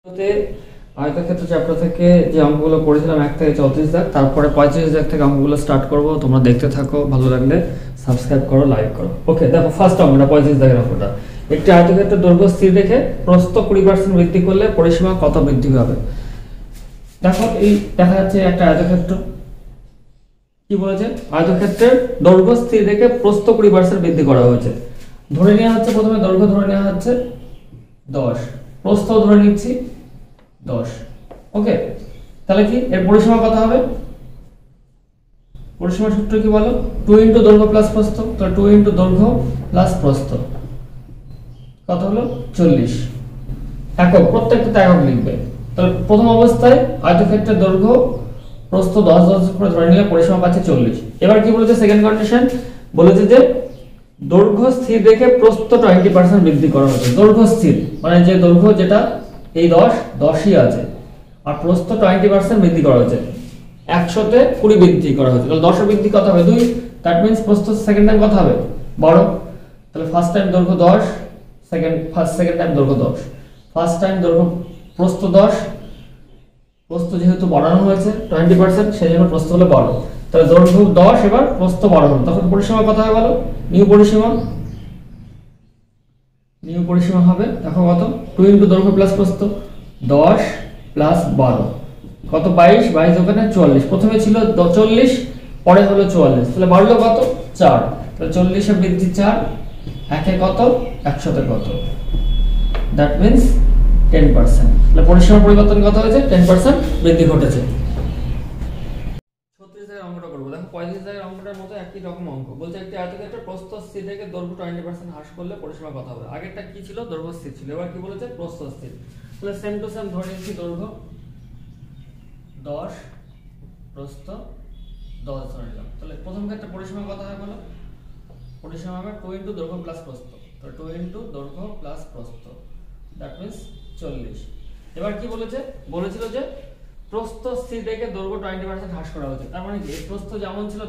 আয়তক্ষেত্র চ্যাপ্টার থেকে যে অঙ্কগুলো করেছিলাম 1 থেকে 34 দাগ, তারপরে 35 দাগ থেকে অঙ্কগুলো স্টার্ট করব। তোমরা দেখতে থাকো, ভালো লাগলে সাবস্ক্রাইব করো, লাইক করো। ওকে, দেখো ফার্স্ট অঙ্কটা 35 দাগের অঙ্কটা। একটি আয়তক্ষেত্রের দৈর্ঘ্য স্থির রেখে প্রস্থ 20% বৃদ্ধি করলে পরিসীমা কত বৃদ্ধি হবে? দেখো এই দেখা যাচ্ছে একটা আয়তক্ষেত্র। কি বলেছে? আয়তক্ষেত্রের দৈর্ঘ্য স্থির রেখে প্রস্থ 20% বৃদ্ধি করা হয়েছে। ধরে নেওয়া হচ্ছে, প্রথমে দৈর্ঘ্য ধরে নেওয়া হচ্ছে 10, প্রস্থ ধরে নিচ্ছি 10। ওকে, তাহলে কি এর পরিসীমা কত হবে? পরিসীমা সূত্র কি বলো? 2 ইনটু দৈর্ঘ্য প্লাস প্রস্থ। তো 2 ইনটু দৈর্ঘ্য প্লাস প্রস্থ কত হলো? 40 একক। প্রত্যেকটা একক লিখবে। তাহলে প্রথম অবস্থায় আয়তক্ষেত্রের দৈর্ঘ্য প্রস্থ 10 10 করে ধরে নিলে পরিসীমা পাচ্ছে 40। এবার কি বলেছে? সেকেন্ড কন্ডিশন বলেছে যে দৈর্ঘ্য স্থির রেখে প্রস্থ 20% বৃদ্ধি করা হয়েছে। দৈর্ঘ্য স্থির মানে যে দৈর্ঘ্য যেটা এই 10ই আছে, আর প্রস্থ 20% বৃদ্ধি করা হয়েছে। 100 তে 20 বৃদ্ধি করা হয়েছে। তাহলে 10 বৃদ্ধি কত হবে? 2। দ্যাট মিন্স প্রস্থ সেকেন্ড টাইম কত হবে? 12। তাহলে ফার্স্ট টাইম দৈর্ঘ্য 10, সেকেন্ড টাইম দৈর্ঘ্য 10। ফার্স্ট টাইম দৈর্ঘ্য প্রস্থ 10, প্রস্থ যেহেতু বাড়ানো হয়েছে 20% সেজন্য প্রস্থ হলো 12। তাহলে দৈর্ঘ্য 10, এবার প্রস্থ 12 হলো। তখন পরিসীমা কত হবে বলো? নিউ পরিসীমা হবে দেখো কত? 2 ইনটু দৈর্ঘ্য প্লাস প্রস্থ 10 প্লাস 12 কত? 22 ওখানে 44। প্রথমে ছিল 40, পরে হলো 44। তাহলে বাড়লো কত? 4। তাহলে 40 এ বৃদ্ধি 4, একে কত? 100 তে কত? That means 10%। তাহলে পরিসীমা পরিবর্তন কত হয়েছে? 10% বৃদ্ধি ঘটেছে। 36 এর অঙ্কটা করব। দেখো 35 এর অঙ্কটার মতো একই রকম অঙ্ক। বলছে একটি আয়তক্ষেত্রের প্রস্থ স্থির রেখে দৈর্ঘ্য 20% হ্রাস করলে পরিসীমা কত হবে? আগেরটা কি ছিল? দৈর্ঘ্য স্থির ছিল। এবার কি বলেছে? প্রস্থ স্থির। তাহলে সেম টু সেম ধরে নিচ্ছি দৈর্ঘ্য 10, প্রস্থ 10 ধরে নিলাম। তাহলে প্রথম ক্ষেত্রে পরিসীমা কত হয় বলো? পরিসীমা হবে 2 ইনটু দৈর্ঘ্য প্লাস প্রস্থ। তো 2 ইনটু দৈর্ঘ্য প্লাস প্রস্থ দ্যাট মিন্স 40। এবার কি বলেছে? বলেছিল যে প্রস্থ স্থির রেখে দৈর্ঘ্য 20% হ্রাস করা হয়েছে। তার মানে কি প্রস্থ যেমন ছিল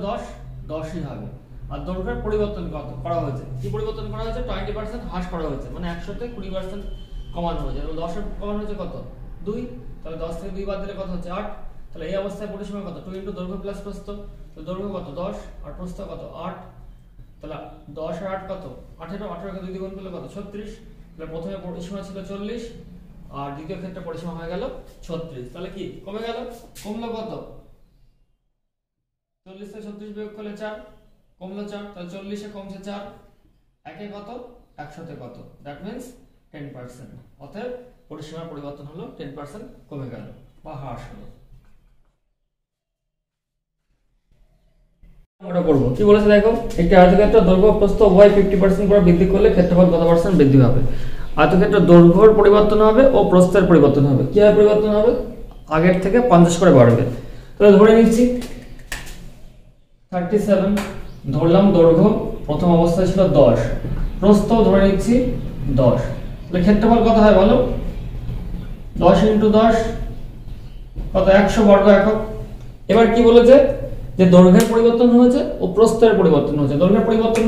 10ই হবে, আর দৈর্ঘ্যের পরিবর্তন করা হয়েছে। কি পরিবর্তন করা হয়েছে? 20% হ্রাস করা হয়েছে, মানে 100 তে 20% কমানো হয়েছে। এবং 10 কমানো হয়েছে কত? 2। তাহলে 10 থেকে 2 বাদ দিলে কত হচ্ছে? 8। তাহলে এই অবস্থায় পরিসীমা কত? 2 ইনটু দৈর্ঘ্য প্লাস প্রস্থ। তো দৈর্ঘ্য কত? 10 আর প্রস্থ কত? 8। তাহলে 10 আর 8 কত? 18 কে 2 দিয়ে গুণ করলে কত? 36। তাহলে প্রথমে পরিসীমা ছিল 40, আর দ্বিতীয় ক্ষেত্রে পরিসীমা হয়ে গেল 36। তাহলে কি কমে গেল? কমলো কত? 40 থেকে 36 বিয়োগ করলে 4, কমলো 4। তাহলে 40 এ কমছে 4, একে কত? 100 তে কত? That means 10%। অতএব পরিসীমার পরিবর্তন হলো 10% কমে গেল বা হ্রাস হলো। আমরা করব কি বলেছে দেখো, একটি আয়তক্ষেত্রের দৈর্ঘ্য প্রস্থ উভয় 50% করে বৃদ্ধি করলে ক্ষেত্রফল কত পার্সেন্ট বৃদ্ধি হবে? আয়তক্ষেত্রের দৈর্ঘ্যের পরিবর্তন হবে ও প্রস্থের পরিবর্তন হবে। কিভাবে পরিবর্তন হবে? আগের থেকে 50 করে বাড়বে। তাহলে ধরে নিচ্ছি 37 ধরলাম। দৈর্ঘ্য প্রথম অবস্থায় ছিল 10, প্রস্থ ধরে নিচ্ছি 10। তাহলে ক্ষেত্রফল কত হয় বলো? 10 ইনটু 10 কত? 100 বর্গ একক। এবার কি বলেছে? যে দৈর্ঘ্যের পরিবর্তন হয়েছে ও প্রস্থের পরিবর্তন হয়েছে। দৈর্ঘ্যের পরিবর্তন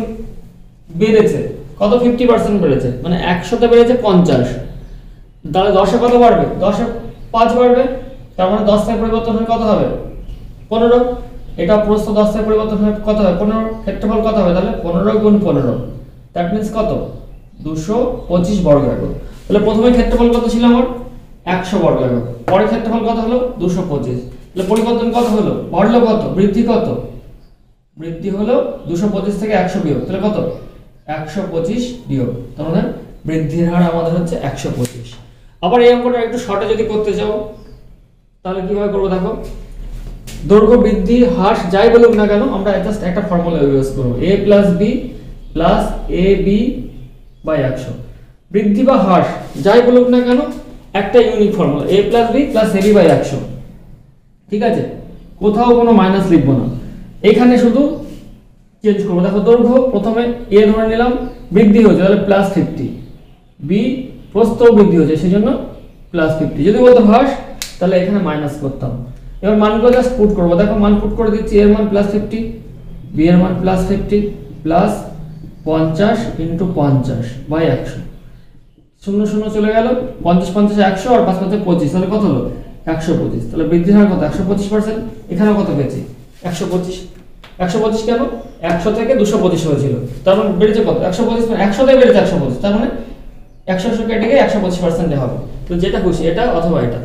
বেড়েছে কত? 50% বেড়েছে, মানে 100 তে বেড়েছে 50। তাহলে 10 এ কত বাড়বে? 10 এ 5 বাড়বে। তার মানে 10 থেকে পরিবর্তন হয়ে কত হবে? 15। এটা প্রস্থ 10 থেকে পরিবর্তন হয়ে কত হবে? 15। ক্ষেত্রফল কত হবে তাহলে? 15 গুণ 15 দ্যাট মিন্স কত? 225 বর্গ একক। তাহলে প্রথমে ক্ষেত্রফল কত ছিল আমার? 100 বর্গ একক। পরে ক্ষেত্রফল কত হলো? 225। তাহলে পরিবর্তন কত হলো? বাড়লো কত? বৃদ্ধি কত? বৃদ্ধি হলো 225 থেকে 100 বিয়োগ। তাহলে কত? 125 বিয়োগ। তার মানে বৃদ্ধির হার আমাদের হচ্ছে 125। আবার এই অঙ্কটা একটু শর্টে যদি করতে চাও তাহলে কিভাবে করব দেখো। দৈর্ঘ্য বৃদ্ধি হ্রাস যাই বলুক না কেন, আমরা জাস্ট একটা ফর্মুলা ইউজ করব, a + b + ab / 100। বৃদ্ধি বা হ্রাস যাই বলুক না কেন, একটা unique formula, a + b + ab / 100। ঠিক আছে, কোথাও কোনো মাইনাস লিখবো না, এখানে শুধু চেঞ্জ করবো। দেখো দৈর্ঘ্য প্রথমে a ধরে নিলাম, বৃদ্ধি হয়েছে তাহলে +50, b প্রস্থ বৃদ্ধি হয়েছে সেজন্য +50। যদি বলতো হ্রাস তাহলে এখানে মাইনাস করতাম। এবার মানগুলো জাস্ট পুট করবো। দেখো মান পুট করে দিচ্ছি। a এর মান +50, b এর মান +50 + 50 × 50 / 100। শূন্য শূন্য চলে গেল, 50 50 100 আর 5 5 25, তাহলে কত হলো 125। তাহলে বৃদ্ধির হার কত 125%। এখানে কত পেয়েছি 125। 125 কেন 100 থেকে 225 হয়েছিল, তার মানে বেড়েছে কত 125, মানে 100 থেকে বেড়েছে 125, তার মানে 100 কেটে গিয়ে 125% হবে। তো যেটা খুশি এটা অথবা এটা।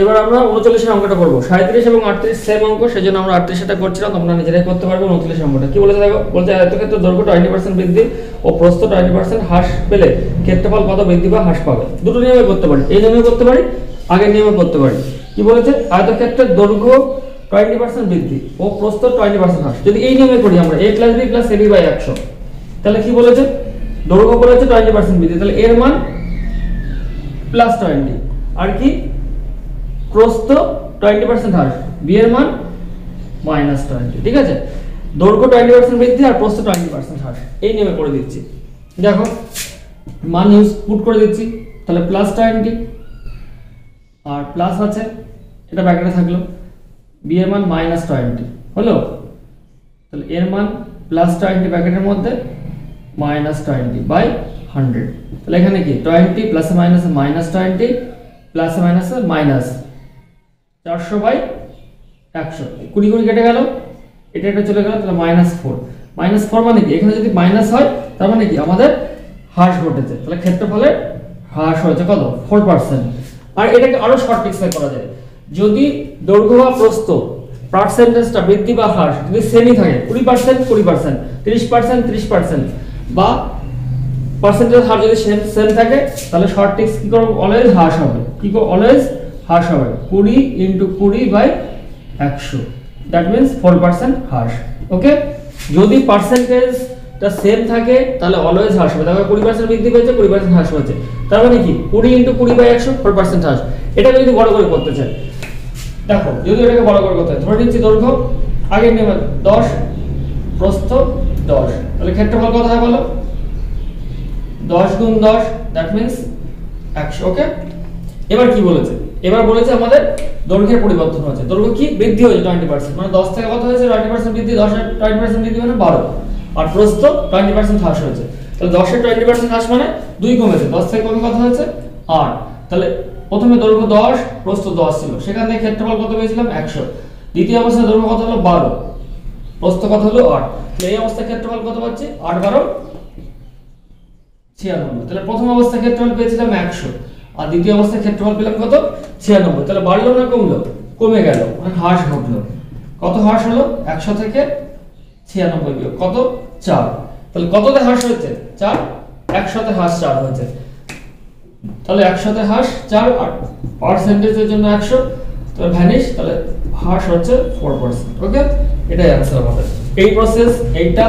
এবার আমরা 39 এর অঙ্কটা করব। 37 এবং 38 সেম অঙ্ক, সেজন্য আমরা 38 এটা করছিলাম, তোমরা নিজেরাই করতে পারবে। 39 এর অঙ্কটা কি বলেছে দেখো, বলতে আয়তক্ষেত্রের দৈর্ঘ্য 20% বৃদ্ধি ও প্রস্থ 20% হ্রাস পেলে ক্ষেত্রফল কত বৃদ্ধি বা হ্রাস পাবে। দুটো নিয়মে করতে পারি, এই নিয়মে করতে পারি, আগের নিয়মে করতে পারি। কি বলেছে, আয়তক্ষেত্রের দৈর্ঘ্য 20% বৃদ্ধি ও প্রস্থ 20% হ্রাস। যদি এই নিয়মে করি আমরা a + b + ab / 100, তাহলে কি বলেছে, দৈর্ঘ্য বলেছে 20% বৃদ্ধি, তাহলে এর মান +20, আর কি প্রস্থ 20% হ্রাস, b এর মান -20। ঠিক আছে, দৈর্ঘ্য 20% বৃদ্ধি আর প্রস্থ 20% হ্রাস, এই নিয়মে করে দিচ্ছি। দেখো মান ইউজ পুট করে দিচ্ছি, তাহলে +20 আর প্লাস আছে, এটা ব্র্যাকেটে থাকলো, b এর মান -20 হলো, তাহলে এর মান +20 ব্র্যাকেটের মধ্যে -20/100। তাহলে এখানে কি 20 + মাইনাসে -20 প্লাসে মাইনাসে মাইনাস 400/100, 20 20 কেটে গেল, এটা এটা চলে গেল, তাহলে -4। -4 মানে কি, এখানে যদি মাইনাস হয় তার মানে কি আমাদের হ্রাস ঘটেছে, তাহলে ক্ষেত্রফলের হ্রাস হয়েছে কত 4%। আর এটাকে আরো সঠিকভাবে করা যায়, যদি দৈর্ঘ্য বা প্রস্থ পার্সেন্টেজটা বৃদ্ধি বা হ্রাস যদি সেমই থাকে, 20% 20%, 30% 30%, বা পার্সেন্টেজ হার যদি সেম থাকে, তাহলে শর্ট ট্রিক্স কি করব, অলওয়েজ হ্রাস হবে। কি করব, অলওয়েজ হ্রাস হবে, 20 × 20/100, দ্যাট মিন্স 4% হ্রাস। ওকে, যদি পার্সেন্টেজটা সেম থাকে তাহলে অলওয়েজ হ্রাস হবে। দেখো 20% বৃদ্ধি পেয়েছে, 20% হ্রাস হয়েছে, তার মানে কি 20 × 20/100, 4% হ্রাস। এটা যদি বড় করে করতে চাই, দেখো যদি এটাকে বড় করে করতে হয়, ধরে নিচ্ছি দৈর্ঘ্য আগের নিয়মে 10, প্রস্থ 10, তাহলে ক্ষেত্রফল কত হয় বলো, 10 × 10, দ্যাট মিন্স 100। ওকে, এবার কি বলেছে, এবার বলেছে আমাদের দৈর্ঘ্যের পরিবর্তন হয়েছে, দৈর্ঘ্য কি বৃদ্ধি হয়েছে 20%, মানে 10 থেকে কত হয়েছে 20% বৃদ্ধি, 10 এর 20% বৃদ্ধি মানে 12, আর প্রস্থ 20% হ্রাস হয়েছে, তাহলে 10 এর 20% হ্রাস মানে 2 কমেছে, 10 থেকে কমে কত হয়েছে 8। তাহলে প্রথমে দৈর্ঘ্য 10, প্রস্থ 10 ছিল, সেখান থেকে ক্ষেত্রফল কত পেয়েছিলাম 100। দ্বিতীয় অবস্থায় দৈর্ঘ্য কত হলো 12, প্রস্থ কত হলো 8, তাহলে এই অবস্থায় ক্ষেত্রফল কত পাচ্ছি 8 × 12 96। তাহলে প্রথম অবস্থায় ক্ষেত্রফল পেয়েছিলাম 100, আর দ্বিতীয় অবস্থায় ক্ষেত্রফল পেলাম কত 96। তাহলে বাড়লো না কমলো, কমে গেল, মানে হ্রাস ঘটলো। কত হ্রাস হলো, 100 থেকে 96 বিয়োগ কত 4, তাহলে কততে হ্রাস হয়েছে 4, 100 তে হ্রাস 4 হয়েছে, তাহলে 100 তে হ্রাস 4 আর পার্সেন্টেজের জন্য 100, তাহলে ভ্যানিশ, তাহলে হ্রাস হচ্ছে 4%। ওকে, এটাই आंसर আমাদের। এই প্রসেস এইটা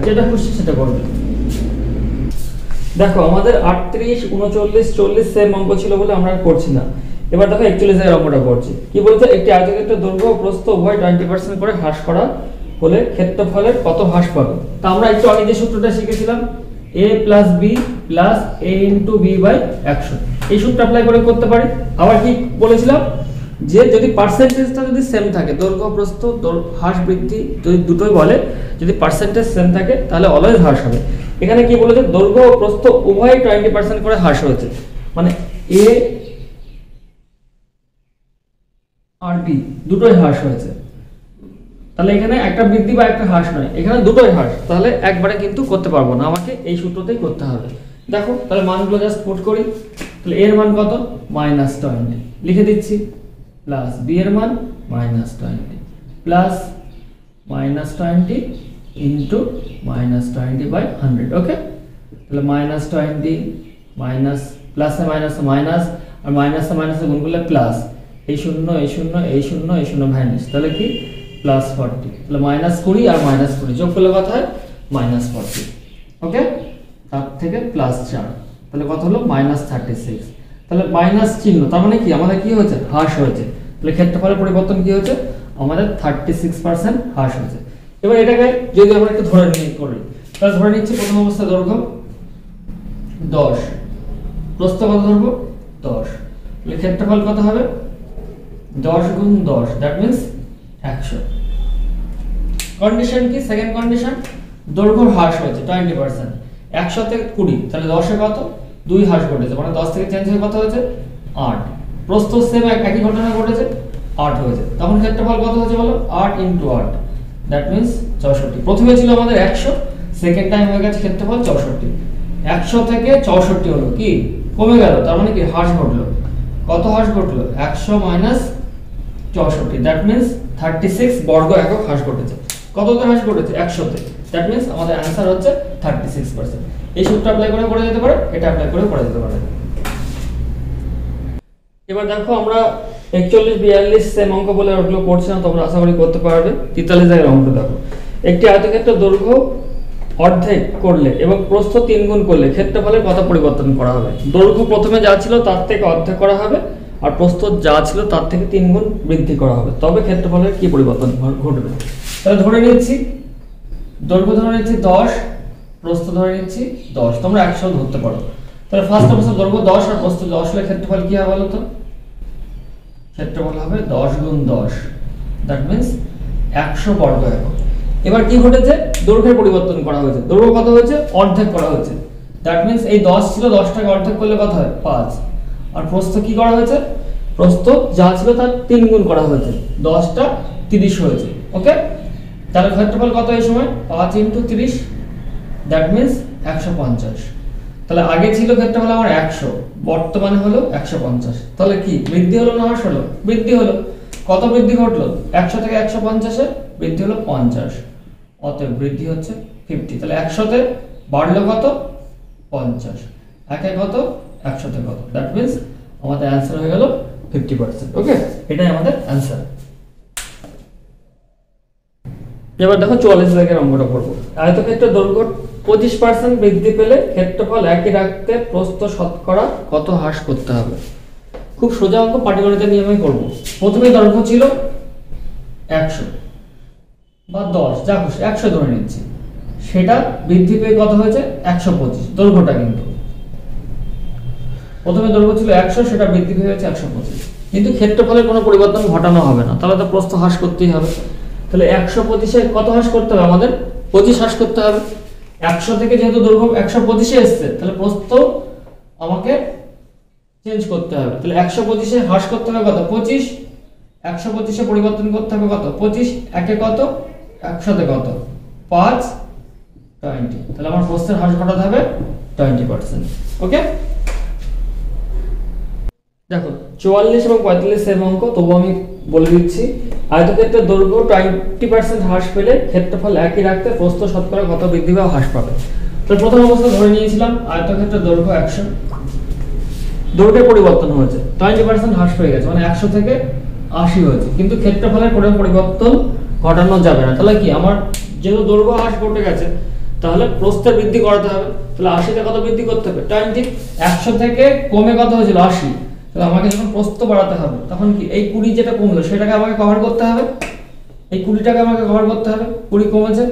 যেটা খুশি সেটা করবে। দেখো আমাদের 38 39 40 সেম অঙ্ক ছিল বলে আমরা করছি না। এবার দেখো 41 এর অঙ্কটা করছি। কি বলছে, একটি আয়তক্ষেত্রের দৈর্ঘ্য ও প্রস্থ উভয় 20% করে হ্রাস করা হলে ক্ষেত্রফলের কত হ্রাস পাবে। তা আমরা একটু আগে যে সূত্রটা শিখেছিলাম, a + b + a × b/100, এই সূত্র অ্যাপ্লাই করে করতে পারি। আবার কি বলেছিলাম, যে যদি পার্সেন্টেজটা যদি সেম থাকে, দৈর্ঘ্য প্রস্থ হ্রাস বৃদ্ধি যদি দুটোই বলে, যদি পার্সেন্টেজ সেম থাকে তাহলে অলওয়েজ হ্রাস হবে। এখানে কি বলেছে, দৈর্ঘ্য ও প্রস্থ উভয় 20% করে হ্রাস হয়েছে, মানে a আর b দুটোই হ্রাস হয়েছে, তাহলে এখানে একটা বৃদ্ধি বা একটা হ্রাস নয়, এখানে দুটোই হ্রাস, তাহলে একবারে কিন্তু করতে পারবো না, আমাকে এই সূত্রতেই করতে হবে। দেখো তাহলে মানগুলো জাস্ট পুট করি, তাহলে এর মান কত -20 লিখে দিচ্ছি, প্লাস b এর মান -20 প্লাস -20 ইনটু -20/100। ওকে, তাহলে -20 মাইনাস প্লাসে মাইনাসে মাইনাস, আর মাইনাসে মাইনাসে গুণ করলে প্লাস, এই শূন্য এই শূন্য এই শূন্য এই শূন্য ভ্যানিশ, তাহলে কি +40, তাহলে -20 আর -20 যোগ করলে কত হয় -40। ওকে, তার থেকে +4, তাহলে কত হলো -36, তাহলে মাইনাস চিহ্ন, তার মানে কি আমাদের কি হয়েছে হ্রাস হয়েছে, তাহলে ক্ষেত্রফলের পরিবর্তন কি হয়েছে আমাদের 36% হ্রাস হয়েছে। এবার এটাকে যদি আমরা একটু ধরে নিই করি, তাহলে ধরে নিচ্ছি প্রথম অবস্থায় দৈর্ঘ্য 10, প্রস্থ কত ধরবো 10, তাহলে ক্ষেত্রফল কত হবে 10 × 10, দ্যাট মিন্স 100। কন্ডিশন কি, সেকেন্ড কন্ডিশন, দৈর্ঘ্য হ্রাস হয়েছে 20%, 100 থেকে 20, তাহলে 10-এ কত 2 হ্রাস ঘটেছে, মানে 10 থেকে চেঞ্জ হয়ে কত হয়েছে 8। প্রস্থ সেম একই ঘটনা ঘটেছে 8 হয়েছে, তখন ক্ষেত্রফল কত হয়েছে বলো 8 × 8, দ্যাট মিন্স 64। প্রথমে ছিল আমাদের 100, সেকেন্ড টাইম হয়ে গেছে ক্ষেত্রফল 64। 100 থেকে 64 হলো কি কমে গেল, তার মানে কি হ্রাস ঘটলো। কত হ্রাস ঘটলো 100 - 64, দ্যাট মিন্স 36 বর্গ একক হ্রাস ঘটেছে। কততে হ্রাস ঘটেছে 100 তে, দ্যাট মিন্স আমাদের অ্যানসার হচ্ছে 36%। এই সূত্র অ্যাপ্লাই করে করা যেতে পারে, এটা অ্যাপ্লাই করে করা যেতে পারে। এবার দেখো আমরা 41 42 সেম অঙ্ক বলে ওগুলো করছি না, তোমরা আশা করি করতে পারবে। 43 এর অঙ্কটা দেখো, একটি আয়তক্ষেত্রের দৈর্ঘ্য অর্ধেক করলে এবং প্রস্থ 3 গুণ করলে ক্ষেত্রফলের কত পরিবর্তন করা হবে। দৈর্ঘ্য প্রথমে যা ছিল তার থেকে অর্ধেক করা হবে, আর প্রস্থ যা ছিল তার থেকে 3 গুণ বৃদ্ধি করা হবে, তবে ক্ষেত্রফলের কি পরিবর্তন ঘটবে। তাহলে ধরে নিচ্ছি দৈর্ঘ্য ধরে নিচ্ছি 10, প্রস্থ ধরে নিচ্ছি 10, তোমরা 100 ধরতে পারো। তাহলে ফার্স্ট অবস্থা দৈর্ঘ্য 10 আর প্রস্থ 10 হলে ক্ষেত্রফল কি হবে বলো তো, ক্ষেত্রফল হবে 10 × 10, দ্যাট মিন্স 100 বর্গ একক। এবার কি ঘটেছে দৈর্ঘ্যের পরিবর্তন করা হয়েছে, দৈর্ঘ্য কত হয়েছে অর্ধেক করা হয়েছে, দ্যাট মিন্স এই 10 ছিল 10টাকে অর্ধেক করলে কত হয় 5। আর প্রস্থ কি করা হয়েছে, প্রস্থ যা ছিল তার 3 গুণ করা হয়েছে, 10টা 30 হয়েছে। ওকে, তাহলে ক্ষেত্রফল কত এই সময় 5 × 30, দ্যাট মিন্স 150। তাহলে আগে ছিল ক্ষেত্রফল আমার 100, বর্তমানে হলো 150। তাহলে কি বৃদ্ধি হলো না হ্রাস হলো, বৃদ্ধি হলো। কত বৃদ্ধি ঘটলো 100 থেকে 150-এ বৃদ্ধি হলো 50, অতএব বৃদ্ধি হচ্ছে 50। তাহলে 100-তে বাড়লো কত 50, একে কত 100-তে কত, দ্যাট মিন্স আমাদের অ্যান্সার হয়ে গেল 50%। ওকে, এটাই আমাদের অ্যান্সার। এবার দেখো 44 দাগের অঙ্কটা করব। আয়তক্ষেত্রের দৈর্ঘ্য 25% বৃদ্ধি পেলে ক্ষেত্রফল একই রাখতে প্রস্থ শতকরা কত হ্রাস করতে হবে। খুব সোজা অঙ্ক, পাটিগণিতের নিয়মেই করব। প্রথমে দৈর্ঘ্য ছিল 100 বা 10, যা খুশি 100 ধরে নিচ্ছি, সেটা বৃদ্ধি পেয়ে কত হয়েছে 125, দৈর্ঘ্যটা কিন্তু প্রথমে দৈর্ঘ্য ছিল 100, সেটা বৃদ্ধি পেয়ে হয়েছে 125, কিন্তু ক্ষেত্রফলের কোনো পরিবর্তন ঘটানো হবে না, তাহলে তো প্রস্থ হ্রাস করতেই হবে। তাহলে 125-এ কত হ্রাস করতে হবে আমাদের 25 হ্রাস করতে হবে। 100 থেকে যেহেতু দৈর্ঘ্য 125-এ এসেছে, তাহলে প্রস্থ আমাকে চেঞ্জ করতে হবে। তাহলে 125-এ হ্রাস করতে হবে কত 25, 125-এ পরিবর্তন করতে হবে কত 25, একে কত 100-তে কত 5, 20। তাহলে আমার প্রস্থের হ্রাস ঘটাতে হবে 20%। ওকে, দেখো 44 এবং 45 সেম অঙ্ক, তবু আমি বলে দিচ্ছি। আয়তক্ষেত্রের দৈর্ঘ্য 20% হ্রাস পেলে ক্ষেত্রফল একই রাখতে প্রস্থ শতকরা কত বৃদ্ধি বা হ্রাস পাবে। তো প্রথম অবস্থা ধরে নিয়েছিলাম আয়তক্ষেত্রের দৈর্ঘ্য 100, দৈর্ঘ্যের পরিবর্তন হয়েছে 20% হ্রাস পেয়ে গেছে, মানে 100 থেকে 80 হয়েছে, কিন্তু ক্ষেত্রফলের কোনো পরিবর্তন ঘটানো যাবে না। তাহলে কি আমার যেহেতু দৈর্ঘ্য হ্রাস ঘটে গেছে, তাহলে প্রস্থের বৃদ্ধি করাতে হবে। তাহলে 80-তে কত বৃদ্ধি করতে হবে 20, 100 থেকে কমে কত হয়েছিল 80, তাহলে আমাকে যখন প্রস্থ বাড়াতে হবে তখন কি এই 20 যেটা কমলো সেটাকে আমাকে কভার করতে হবে, এই 20টাকে আমাকে কভার করতে হবে। 20 কমেছে,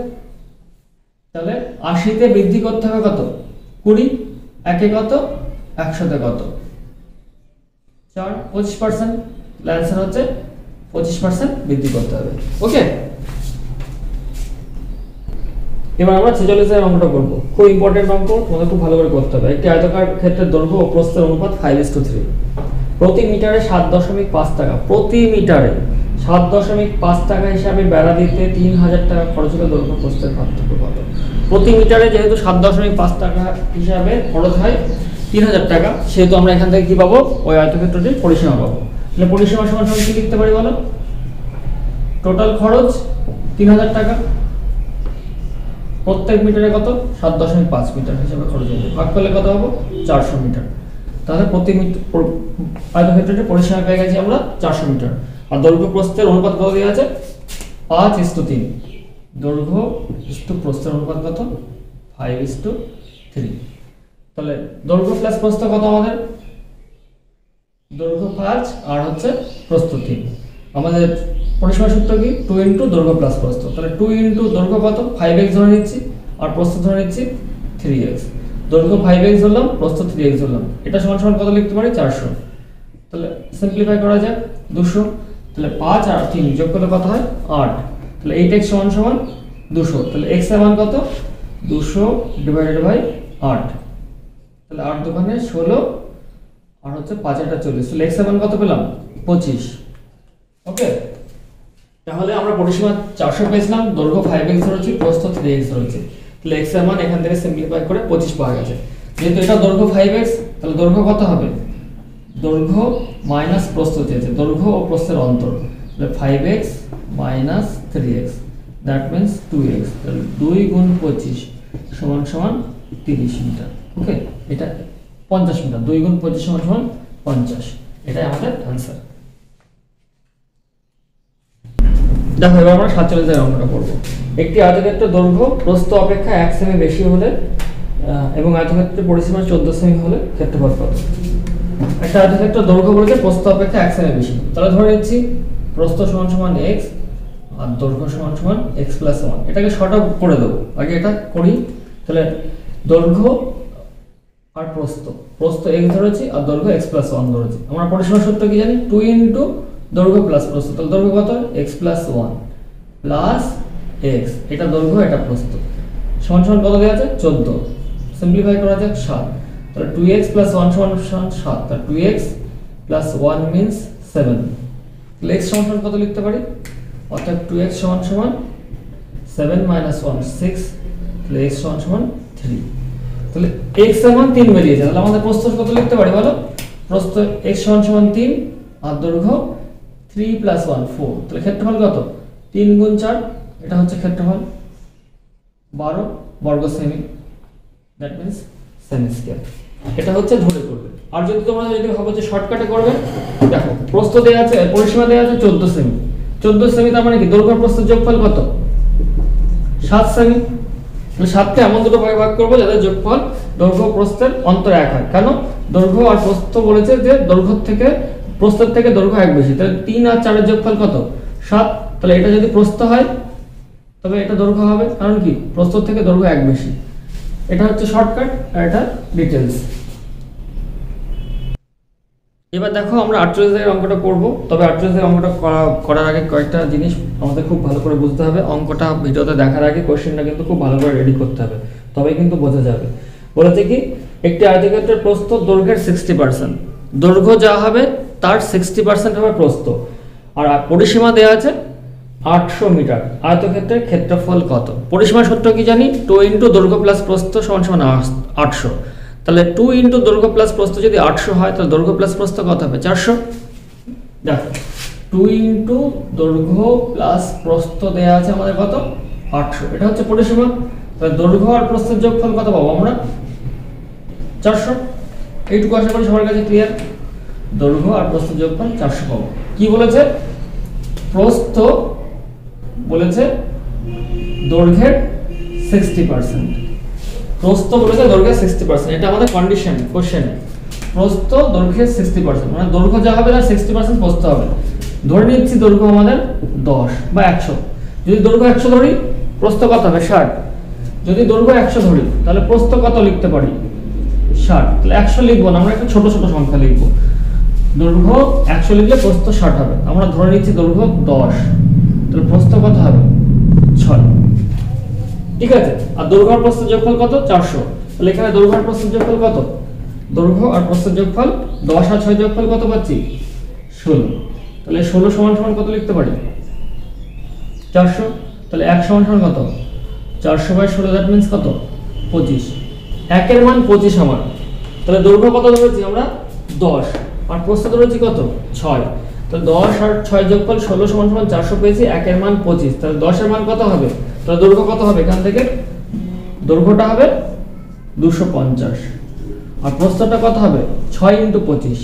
তাহলে 80-তে বৃদ্ধি করতে হবে কত 20, একে কত 100-তে কত 4, 25%। অ্যান্সার হচ্ছে 25% বৃদ্ধি করতে হবে। ওকে, এবার আমরা 46 এর অঙ্কটা করব। খুব ইম্পর্টেন্ট অঙ্ক, তোমাদের খুব ভালো করে করতে হবে। একটি আয়তাকার ক্ষেত্রের দৈর্ঘ্য ও প্রস্থের অনুপাত 5:3, প্রতি মিটারে 7.5 টাকা, প্রতি মিটারে 7.5 টাকা হিসাবে বেড়া দিতে 3000 টাকা খরচ হলে দৈর্ঘ্য প্রস্থের পার্থক্য কত। প্রতি মিটারে যেহেতু 7.5 টাকা হিসাবে খরচ হয় 3000 টাকা, সেহেতু আমরা এখান থেকে কি পাবো ওই আয়তক্ষেত্রটির পরিসীমা পাবো। তাহলে পরিসীমা সমান সমান কি লিখতে পারি বলো, টোটাল খরচ 3000 টাকা, প্রত্যেক মিটারে কত 7.5 মিটার হিসাবে খরচ হবে, ভাগ করলে কত হবে 400 মিটার। তাহলে প্রতি মিটার আয়তক্ষেত্রটির পরিসীমা পেয়ে গেছি আমরা 400 মিটার। আর দৈর্ঘ্য প্রস্থের অনুপাত কত দেওয়া আছে 5:3, দৈর্ঘ্য ইস্টু প্রস্থের অনুপাত কত 5:3। তাহলে দৈর্ঘ্য প্লাস প্রস্থ কত আমাদের, দৈর্ঘ্য 5 আর হচ্ছে প্রস্থ 3। আমাদের পরিসীমা সূত্র কি 2 × দৈর্ঘ্য প্লাস প্রস্থ। তাহলে 2 × দৈর্ঘ্য কত 5x ধরে নিচ্ছি, আর প্রস্থ ধরে নিচ্ছি 3x। দৈর্ঘ্য 5x ধরলাম, প্রস্থ 3x ধরলাম, এটা সমান সমান কত লিখতে পারি 400। তাহলে সিম্পলিফাই করা যাক 200, তাহলে 5 আর 3 যোগ করলে কত হয় 8। তাহলে 8x সমান সমান 200, তাহলে x এর মান কত 200 / 8, তাহলে 8 দোকানে 16 আর হচ্ছে 5 এটা 40, তাহলে x এর মান কত পেলাম 25। ওকে, তাহলে আমরা পরিসীমা 400 পেয়েছিলাম, দৈর্ঘ্য 5x ধরেছি, প্রস্থ 3x ধরেছি, তাহলে x এর মান এখান থেকে সিম্পলিফাই করে 25 পাওয়া গেছে। যেহেতু এটা দৈর্ঘ্য 5x, তাহলে দৈর্ঘ্য কত হবে, দৈর্ঘ্য মাইনাস প্রস্থ চেয়েছে, দৈর্ঘ্য ও প্রস্থের অন্তর, তাহলে 5x minus 3x, that means 2x, তাহলে 2 গুণ 25 সমান সমান 30 মিটার। ওকে, এটা 50 মিটার, 2 গুণ 25 সমান সমান 50, এটাই আমাদের অ্যান্সার। দেখো এবার আমরা 47 এর অঙ্কটা করব। একটি আয়তক্ষেত্রের দৈর্ঘ্য প্রস্থ অপেক্ষা 1 সেমি বেশি হলে এবং আয়তক্ষেত্রের পরিসীমা 14 সেমি হলে ক্ষেত্রফল কত? একটা আয়তক্ষেত্রের দৈর্ঘ্য বলেছে প্রস্থ অপেক্ষা 1 সেমি বেশি, তাহলে ধরে নিচ্ছি প্রস্থ সমান সমান x আর দৈর্ঘ্য সমান সমান x + 1। এটাকে শর্ট আউট করে দেব, আগে এটা করি। তাহলে দৈর্ঘ্য আর প্রস্থ, প্রস্থ x ধরেছি আর দৈর্ঘ্য x + 1 ধরেছি। আমরা পরিসীমা সূত্র কি জানি, 2 * দৈর্ঘ্য প্লাস প্রস্থ, তাহলে দৈর্ঘ্য কত, x + 1 প্লাস x, এটা দৈর্ঘ্য এটা প্রস্থ, সমান সমান কত দেওয়া আছে 14, সিম্পলিফাই করা যাক 7, তাহলে 2x + 1 সমান সমান 7, তাহলে 2x + 1 মিন্স 7, তাহলে x সমান সমান কত লিখতে পারি, অর্থাৎ 2x সমান সমান 7 - 1 6, তাহলে x সমান সমান 3, তাহলে x এর মান 3 বেরিয়েছে, তাহলে আমাদের প্রস্থ কত লিখতে পারি বলো, প্রস্থ x সমান সমান 3 আর দৈর্ঘ্য 3 + 1 4, তাহলে ক্ষেত্রফল কত, 3 গুণ 4, এটা হচ্ছে ক্ষেত্রফল 12 বর্গ semi, that means semi square. এটা হচ্ছে ধরে করবে। আর যদি তোমরা ভাবো যে শর্টকাটে করবে, দেখো প্রস্থ দেয়া আছে, পরিসীমা দেয়া আছে 14 সেমি, 14 সেমি তার মানে কি দৈর্ঘ্য প্রস্থের যোগফল কত, 7 সেমি, তাহলে 7কে এমন দুটো ভাগে ভাগ করব যাতে যোগফল দৈর্ঘ্য প্রস্থের অন্তর 1 হয়। কেন, দৈর্ঘ্য আর প্রস্থ বলেছে যে দৈর্ঘ্য থেকে প্রস্থের থেকে দৈর্ঘ্য 1 বেশি, তাহলে 3 আর 4 এর যোগফল কত 7, তাহলে এটা যদি প্রস্থ হয় তবে এটা দৈর্ঘ্য হবে, কারণ কি প্রস্থ থেকে দৈর্ঘ্য 1 বেশি। এটা হচ্ছে শর্টকাট আর এটা ডিটেইলস। এবার দেখো আমরা 48 এর অঙ্কটা করব, তবে 48 এর অঙ্কটা করার আগে কয়েকটা জিনিস আমাদের খুব ভালো করে বুঝতে হবে। অঙ্কটা ভিডিওতে দেখার আগে কোশ্চেনটা কিন্তু খুব ভালো করে রেডি করতে হবে, তবেই কিন্তু বোঝা যাবে। বলেছে কি একটি আয়তক্ষেত্রের প্রস্থ দৈর্ঘ্যের 60%, দৈর্ঘ্য যা হবে তার 60% হবে প্রস্থ, আর পরিসীমা দেওয়া আছে 800 মিটার, আয়তক্ষেত্রের ক্ষেত্রফল কত? পরিসীমা সূত্র কি জানি, 2 * দৈর্ঘ্য প্লাস প্রস্থ সমান সমান 800, তাহলে 2 * দৈর্ঘ্য প্লাস প্রস্থ যদি 800 হয় তাহলে দৈর্ঘ্য প্লাস প্রস্থ কত হবে 400। দেখো 2 * দৈর্ঘ্য প্লাস প্রস্থ দেয়া আছে আমাদের কত 800, এটা হচ্ছে পরিসীমা, তাহলে দৈর্ঘ্য আর প্রস্থের যোগফল কত পাবো আমরা 400। এইটুকু আশা করি সবার কাছে ক্লিয়ার, দৈর্ঘ্য আর প্রস্থের যোগফল 400 পাবো। কি বলেছে, প্রস্থ বলেছে দৈর্ঘ্যের 60%, প্রস্থ বলেছে দৈর্ঘ্যের 60%, এটা আমাদের কন্ডিশন কোশ্চেনে, প্রস্থ দৈর্ঘ্যের 60%, মানে দৈর্ঘ্য যা হবে তার 60% প্রস্থ হবে। ধরে নিচ্ছি দৈর্ঘ্য আমাদের 10 বা 100, যদি দৈর্ঘ্য 100 ধরি প্রস্থ কত হবে 60, যদি দৈর্ঘ্য 100 ধরি তাহলে প্রস্থ কত লিখতে পারি 60, তাহলে 100 লিখবো না, আমরা একটু ছোট ছোট সংখ্যা লিখবো। দৈর্ঘ্য 100 লিখলে প্রস্থ 60 হবে, আমরা ধরে নিচ্ছি দৈর্ঘ্য 10, তাহলে প্রস্থ কত হবে 6, ঠিক আছে। আর দৈর্ঘ্য আর প্রস্থের যোগফল কত 400, তাহলে এখানে দৈর্ঘ্য আর প্রস্থের যোগফল কত, দৈর্ঘ্য আর প্রস্থের যোগফল 10 আর 6 যোগফল কত পাচ্ছি 16, তাহলে 16 সমান সমান কত লিখতে পারি 400, তাহলে 1 সমান সমান কত 400/16, দ্যাট মিন্স কত 25, 1 এর মান 25 আমার, তাহলে দৈর্ঘ্য কত ধরেছি আমরা 10 আর প্রস্থ ধরেছি কত 6, তাহলে 10 আর 6 যোগফল 16 সমান সমান 400 পেয়েছি, 1 এর মান 25, তাহলে 10 এর মান কত হবে, তাহলে দৈর্ঘ্য কত হবে, এখান থেকে দৈর্ঘ্যটা হবে 250 আর প্রস্থটা কত হবে 6 * 25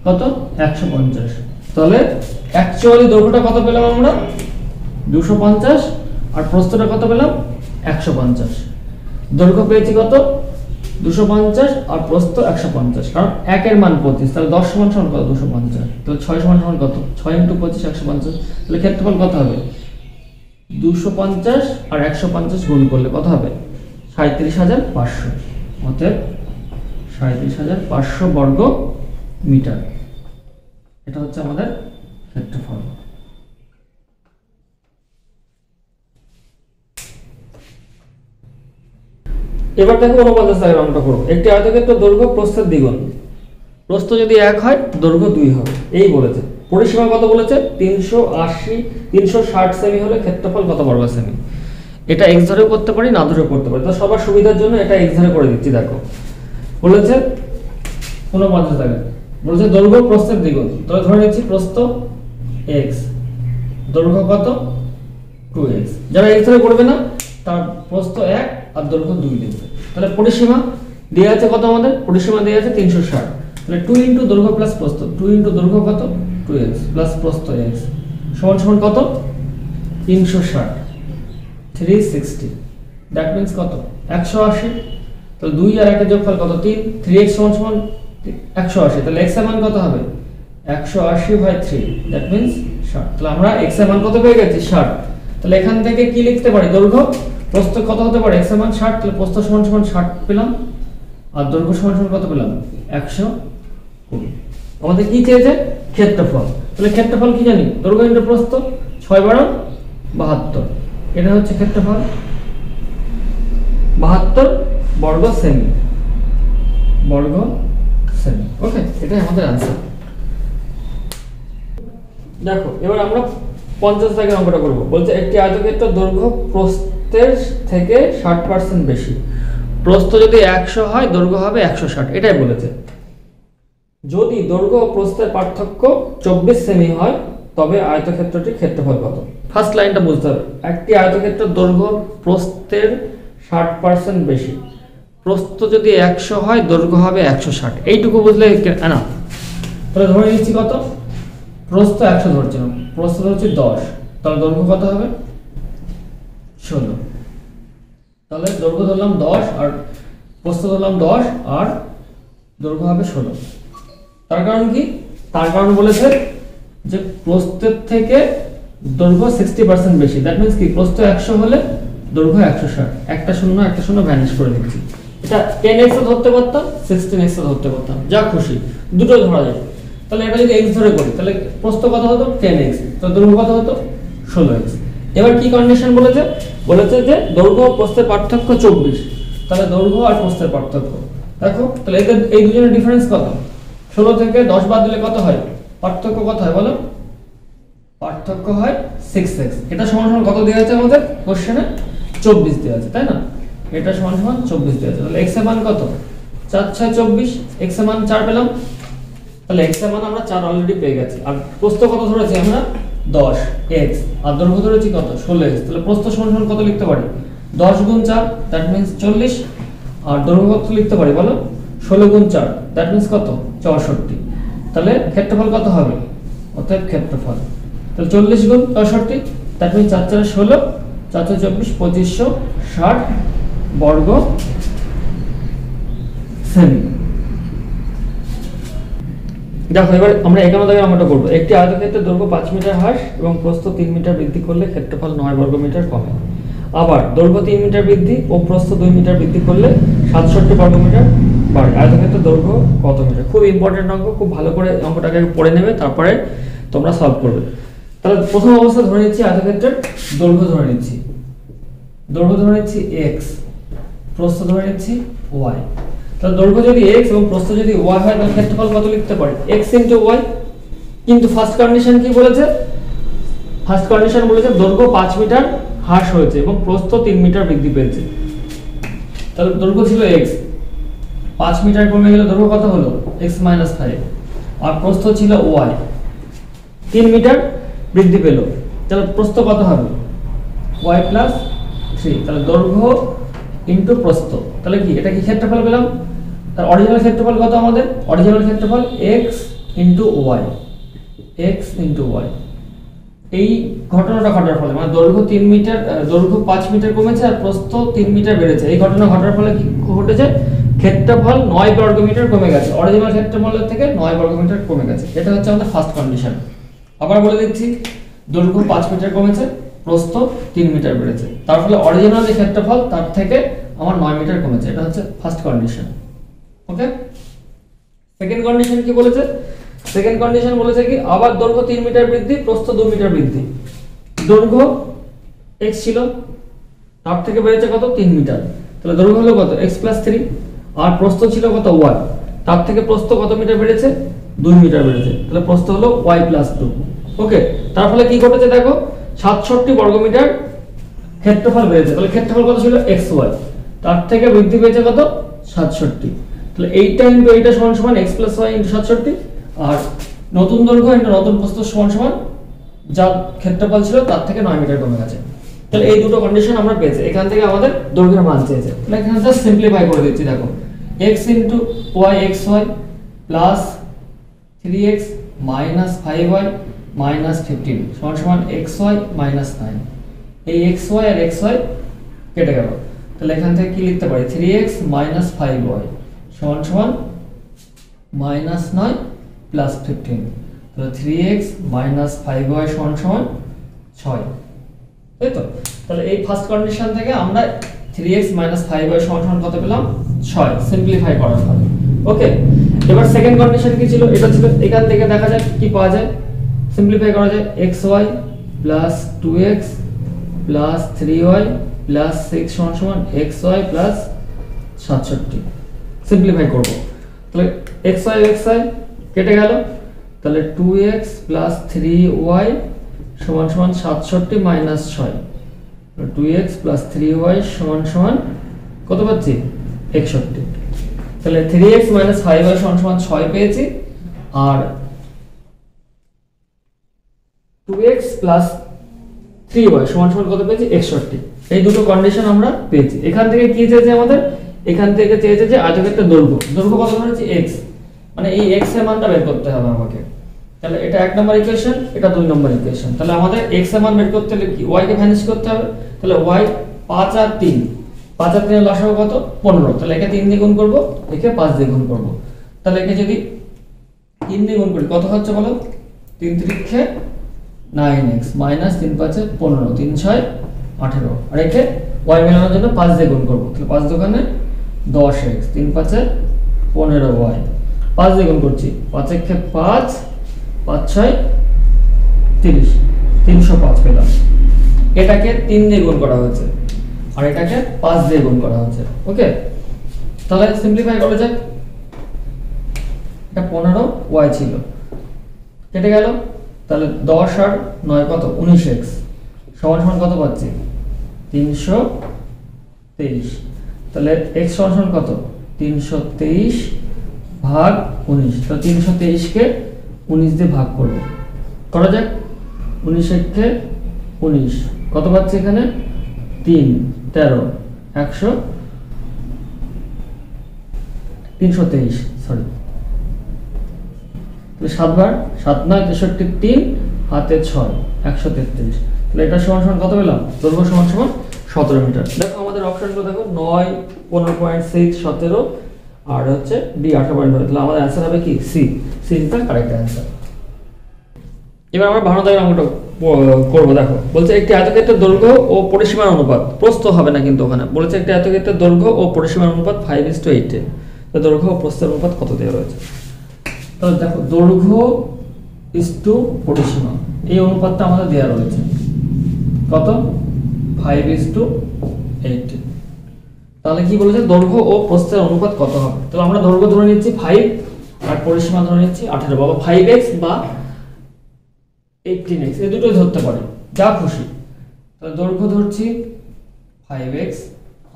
কত 150, তাহলে অ্যাকচুয়ালি দৈর্ঘ্যটা কত পেলাম আমরা 250 আর প্রস্থটা কত পেলাম 150, দৈর্ঘ্য পেয়েছি কত 250 আর প্রস্থ 150, কারণ 1 এর মান 25, তাহলে 10 সমান সমান কত 250, তাহলে 6 সমান সমান কত 6 * 25 150, তাহলে ক্ষেত্রফল কত হবে 250 আর 150 গুণ করলে কত হবে 37500, অতএব 37500 বর্গ মিটার, এটা হচ্ছে আমাদের ক্ষেত্রফল। এবার দেখো 49 দাগের অঙ্কটা করব। একটি আয়তক্ষেত্র দৈর্ঘ্য প্রস্থের দ্বিগুণ, প্রস্থ যদি 1 হয় দৈর্ঘ্য 2 হবে, এই বলেছে। পরিসীমা কত বলেছে? 360 সেমি হলে ক্ষেত্রফল কত বর্গ সেমি। এটা x ধরেও করতে পারি, না ধরেও করতে পারি, তো সবার সুবিধার জন্য এটা x ধরে করে দিচ্ছি। দেখো বলেছে 49 দাগে বলেছে দৈর্ঘ্য প্রস্থের দ্বিগুণ, তাহলে ধরে নিচ্ছি প্রস্থ x, দৈর্ঘ্য কত 2x। যারা x ধরে করবে না তার প্রস্থ 1 আর দৈর্ঘ্য 2 লিখবে। তাহলে পরিসীমা দেয়া আছে কত? আমাদের পরিসীমা দেয়া আছে 360, তাহলে 2 ইনটু দৈর্ঘ্য প্লাস প্রস্থ, 2 ইনটু দৈর্ঘ্য কত 2x প্লাস প্রস্থ x সমান সমান কত 360, 360, দ্যাট মিন্স কত 180। তাহলে 2 আর 1 এর যোগফল কত 3, 3x সমান সমান 180, তাহলে x এর মান কত হবে 180/3, দ্যাট মিন্স 60। তাহলে আমরা x এর মান কত পেয়ে গেছি 60। তাহলে এখান থেকে কি লিখতে পারি? দৈর্ঘ্য প্রস্থ কত হতে পারে? x এর মান 60, তাহলে প্রস্থ সমান সমান 60 পেলাম, আর দৈর্ঘ্য সমান সমান কত পেলাম 120। আমাদের কি চেয়েছে? ক্ষেত্রফল। তাহলে ক্ষেত্রফল কি জানি? দৈর্ঘ্য ইনটু প্রস্থ, 6 × 72, এটা হচ্ছে ক্ষেত্রফল 72 বর্গ সেমি, বর্গ সেমি। ওকে, এটাই আমাদের आंसर। দেখো এবার আমরা 50 দাগের অঙ্কটা করব। বলছে একটি আয়তক্ষেত্র দৈর্ঘ্য প্রস্থের থেকে 60% বেশি, প্রস্থ যদি 100 হয় দৈর্ঘ্য হবে 160, এটাই বলেছে। যদি দৈর্ঘ্য ও প্রস্থের পার্থক্য 24 সেমি হয় তবে আয়তক্ষেত্রটির ক্ষেত্রফল কত? ফার্স্ট লাইনটা বুঝতে হবে। একটি আয়তক্ষেত্রের দৈর্ঘ্য প্রস্থের 60% বেশি, প্রস্থ যদি 100 হয় দৈর্ঘ্য হবে 160, এইটুকু বুঝলে না। তাহলে ধরে নিচ্ছি কত? প্রস্থ 100 ধরছিলাম, প্রস্থ হচ্ছে 10, তাহলে দৈর্ঘ্য কত হবে 16। তাহলে দৈর্ঘ্য ধরলাম 10 আর প্রস্থ ধরলাম 10 আর দৈর্ঘ্য হবে 16। তার কারণ কি? তার কারণ বলেছে যে প্রস্থের থেকে দৈর্ঘ্য 60% বেশি, দ্যাট মিন্স কি প্রস্থ 100 হলে দৈর্ঘ্য 160। একটা শূন্য ভ্যানিশ করে দিচ্ছি। এটা 10x ও ধরতে পারতাম, 16x ও ধরতে পারতাম, যা খুশি দুটো ধরা যায়। তাহলে এটা যদি x ধরে করি তাহলে প্রস্থ কত হতো 10x, তো দৈর্ঘ্য কত হতো 16x। এবার কি কন্ডিশন বলেছে? বলেছে যে দৈর্ঘ্য ও প্রস্থের পার্থক্য 24, তাহলে দৈর্ঘ্য আর প্রস্থের পার্থক্য দেখো, তাহলে এদের এই দুজনের ডিফারেন্স কত? 16 থেকে 10 বাদ দিলে কত হয়? পার্থক্য কত হয় বলো? পার্থক্য হয় 6x। এটা সমান সমান কত দেওয়া আছে আমাদের কোশ্চেনে? 24 দেওয়া আছে, তাই না? এটা সমান সমান 24 দেওয়া আছে। তাহলে x এর মান কত? 4 6 24, x এর মান 4 পেলাম। তাহলে x এর মান আমরা 4 অলরেডি পেয়ে গেছি। আর প্রস্থ কত ধরেছি আমরা? 10x, আর দৈর্ঘ্য ধরেছি কত? 16x। তাহলে প্রস্থ সমান সমান কত লিখতে পারি? 10 × 4, দ্যাট মিন্স 40, আর দৈর্ঘ্য কত লিখতে পারি বলো? 16 × 4, দ্যাট মিন্স কত? 64। তাহলে ক্ষেত্রফল কত হবে? অতএব ক্ষেত্রফল, তাহলে 40 × 64, দ্যাট মিন্স 4 4 16, 4 4 24, 2560 বর্গ সেমি। দেখো এবার আমরা 51 দাগের অঙ্কটা করব। একটি আয়তক্ষেত্রের দৈর্ঘ্য 5 মিটার হ্রাস এবং প্রস্থ 3 মিটার বৃদ্ধি করলে ক্ষেত্রফল 9 বর্গ মিটার কমে। আবার দৈর্ঘ্য 3 মিটার বৃদ্ধি ও প্রস্থ 2 মিটার বৃদ্ধি করলে 67 বর্গ মিটার বাড়ে। আয়তক্ষেত্রের দৈর্ঘ্য কত মিটার? খুব ইম্পর্টেন্ট অঙ্ক, খুব ভালো করে অঙ্কটাকে পড়ে নেবে, তারপরে তোমরা সলভ করবে। তাহলে প্রথম অবস্থা ধরে নিচ্ছি আয়তক্ষেত্রের দৈর্ঘ্য ধরে নিচ্ছি, দৈর্ঘ্য ধরে নিচ্ছি x, প্রস্থ ধরে নিচ্ছি y। তাহলে দৈর্ঘ্য যদি x এবং প্রস্থ যদি y হয় তাহলে ক্ষেত্রফল কত লিখতে পারি? x * y। কিন্তু ফার্স্ট কন্ডিশন কি বলেছে? ফার্স্ট কন্ডিশন বলেছে দৈর্ঘ্য 5 মিটার হ্রাস হয়েছে এবং প্রস্থ 3 মিটার বৃদ্ধি পেয়েছে। তাহলে দৈর্ঘ্য ছিল x, 5 মিটার কমে গেলে দৈর্ঘ্য কত হলো? x - 5, আর প্রস্থ ছিল y, 3 মিটার বৃদ্ধি পেল, তাহলে প্রস্থ কত হবে? y + 3। তাহলে দৈর্ঘ্য ইনটু প্রস্থ, তাহলে কি এটা কি ক্ষেত্রফল পেলাম? তার অরিজিনাল ক্ষেত্রফল কত আমাদের? অরিজিনাল ক্ষেত্রফল x * y, x * y। এই ঘটনাটা ঘটার ফলে মানে দৈর্ঘ্য 3 মিটার, দৈর্ঘ্য 5 মিটার কমেছে আর প্রস্থ 3 মিটার বেড়েছে। এই ঘটনা ঘটার ফলে কি ঘটেছে? ক্ষেত্রফল 9 বর্গ মিটার কমে গেছে, অরিজিনাল ক্ষেত্রফলের থেকে 9 বর্গ মিটার কমে গেছে। এটা হচ্ছে আমাদের ফার্স্ট কন্ডিশন। আবার বলে দিচ্ছি, দৈর্ঘ্য 5 মিটার কমেছে, প্রস্থ 3 মিটার বেড়েছে, তার ফলে অরিজিনাল যে ক্ষেত্রফল তার থেকে আমার 9 মিটার কমেছে। এটা হচ্ছে ফার্স্ট কন্ডিশন। ওকে, সেকেন্ড কন্ডিশন কি বলেছে? সেকেন্ড কন্ডিশন বলেছে কি আবার দৈর্ঘ্য 3 মিটার বৃদ্ধি, প্রস্থ 2 মিটার বৃদ্ধি। দৈর্ঘ্য x ছিল, তার থেকে বেড়েছে কত? 3 মিটার। তাহলে দৈর্ঘ্য হলো কত x + 3 আর প্রস্থ ছিল কত y, তার থেকে প্রস্থ কত মিটার বেড়েছে 2 মিটার বেড়েছে, তাহলে প্রস্থ হলো y + 2। ওকে, তার ফলে কি ঘটেছে দেখো 67 বর্গমিটার ক্ষেত্রফল বেড়েছে। তাহলে ক্ষেত্রফল কত ছিল xy, তার থেকে বৃদ্ধি পেয়েছে কত 67। তাহলে এইটা ইনটু এইটা সমান সমান x + y ইনটু 67, আর নতুন দৈর্ঘ্য ইনটু নতুন প্রস্থ সমান সমান যা ক্ষেত্রফল ছিল তার থেকে 9 মিটার কমে গেছে। তাহলে এই দুটো কন্ডিশন আমরা পেয়েছি, এখান থেকে আমাদের দৈর্ঘ্যের মান চেয়েছে। তাহলে এখানে জাস্ট সিম্পলিফাই করে দিচ্ছি, দেখো x into y xy plus 3x minus 5y minus 15 সমান সমান xy মাইনাস 9। এই xy আর xy কেটে গেল, তাহলে এখান থেকে কি লিখতে পারি 3x মাইনাস 5y সমান সমান মাইনাস 9 প্লাস 15। তাহলে 3x মাইনাস 5y সমান সমান 6, তাই তো? তাহলে এই ফার্স্ট কন্ডিশন থেকে আমরা 3x মাইনাস 5y সমান সমান কত পেলাম 6, সিম্পলিফাই করার ফলে। ওকে, এবার সেকেন্ড কন্ডিশন কি ছিল, এটা ছিল এখান থেকে দেখা যায় কি পাওয়া যায়, সিম্পলিফাই করা যায় xy plus 2x plus 3y plus 6 সমান সমান xy প্লাস 67। সিম্পলিফাই করব, তাহলে xy xy কেটে গেল, তাহলে 2x প্লাস 3y সমান সমান 67 মাইনাস 6, 2x প্লাস 3y সমান সমান কত পাচ্ছি 61। তাহলে 3x মাইনাস 5y সমান সমান 6 পেয়েছি, আর 2x প্লাস 3y সমান সমান কত পেয়েছি 61। এই দুটো কন্ডিশন আমরা পেয়েছি। এখান থেকে কি চেয়েছে আমাদের, এখান থেকে চেয়েছে যে আয়তক্ষেত্রের দৈর্ঘ্য, দৈর্ঘ্য কত ধরেছি x, মানে এই x এর মানটা বের করতে হবে আমাকে। তাহলে এটা 1 নম্বর ইকুয়েশন, এটা 2 নম্বর ইকুয়েশন। তাহলে আমাদের x এর মান বের করতে হলে কি y কে ভ্যানিশ করতে হবে। তাহলে y 5 আর 3, 5 আর 3 এর লসাগু কত 15। তাহলে একে 3 দিয়ে গুণ করব, একে 5 দিয়ে গুণ করব। তাহলে একে যদি 3 দিয়ে গুণ করি কত হচ্ছে বলো, 3 3 9x মাইনাস 3 5 15, 3 6 18, আর একে y মেলানোর জন্য 5 দিয়ে গুণ করব। তাহলে 5 দোকানে 10x, 3 5 15y, 5 দিয়ে গুণ করছি, 5 1 5, 5 6 30, 305 পেলাম। এটাকে 3 দিয়ে গুণ করা হয়েছে আর এটাকে 5 দিয়ে গুণ করা হয়েছে। ওকে, তাহলে সিম্পলিফাই করা যাক। এটা 15y ছিল, কেটে গেল, তাহলে 10 আর 9 কত 19x সমান সমান কত পাচ্ছি 323। তাহলে x সমান সমান কত 323 ভাগ 19। তো 323 কে 19 দিয়ে ভাগ করব, করা যাক। 19 কে 19 কত পাচ্ছি এখানে 3 13 100 323, সরি, তাহলে 7 বার 7 9 63, 3 হাতে 6 133। তাহলে এটা সমান সমান কত পেলাম, দৈর্ঘ্য সমান সমান 17 মিটার। দেখো আমাদের অপশনগুলো দেখো 9 15.6 17 আর হচ্ছে ডি 18.9। তাহলে আমাদের অ্যান্সার হবে কি C, C is the correct answer. এবার আমরা 12 দাগের অঙ্কটা করব। দেখো বলছে একটি আয়তক্ষেত্রের দৈর্ঘ্য ও পরিসীমার অনুপাত, প্রস্থ হবে না কিন্তু ওখানে বলেছে একটি আয়তক্ষেত্রের দৈর্ঘ্য ও পরিসীমার অনুপাত 5:8। তো দৈর্ঘ্য ও প্রস্থের অনুপাত কত দেওয়া রয়েছে। তাহলে দেখো দৈর্ঘ্য ইজ টু পরিসীমা, এই অনুপাতটা আমাদের দেওয়া রয়েছে কত 5:8। তাহলে কি বলেছে দৈর্ঘ্য ও প্রস্থের অনুপাত কত হবে। তাহলে আমরা দৈর্ঘ্য ধরে নিচ্ছি 5 আর পরিসীমা ধরে নিচ্ছি 18, বাবা 5x বা 18x এই দুটোই ধরতে পারি, যা খুশি। তাহলে দৈর্ঘ্য ধরছি 5x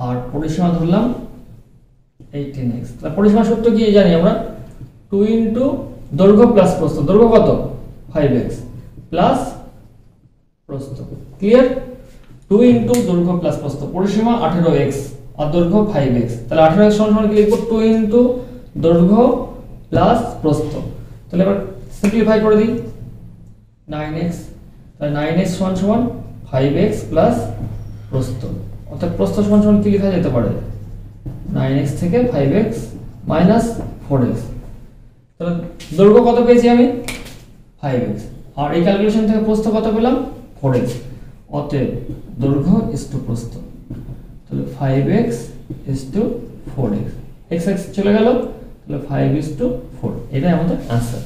আর পরিসীমা ধরলাম 18x। তাহলে পরিসীমা সূত্র কি জানি আমরা, 2 ইনটু দৈর্ঘ্য প্লাস প্রস্থ, দৈর্ঘ্য কত 5x প্লাস প্রস্থ, ক্লিয়ার। 2 ইনটু দৈর্ঘ্য প্লাস প্রস্থ, পরিসীমা 18x আর দৈর্ঘ্য 5x। তাহলে 18x সমান কি লিখব 2 ইনটু দৈর্ঘ্য প্লাস প্রস্থ। তাহলে এবার সিম্পলিফাই করে দিই 9x, তাহলে 9x সমান সমান 5x প্লাস প্রস্থ, অর্থাৎ প্রস্থ সমান সমান কি লেখা যেতে পারে 9x থেকে 5x মাইনাস 4x। তাহলে দৈর্ঘ্য কত পেয়েছি আমি 5x, আর এই ক্যালকুলেশন থেকে প্রস্থ কত পেলাম 4x, অতএব দৈর্ঘ্য ইজ টু প্রস্থ। তাহলে 5x is two 4x, x x চলে গেল, তাহলে 5 ইজ টু 4, এটাই আমাদের आंसर।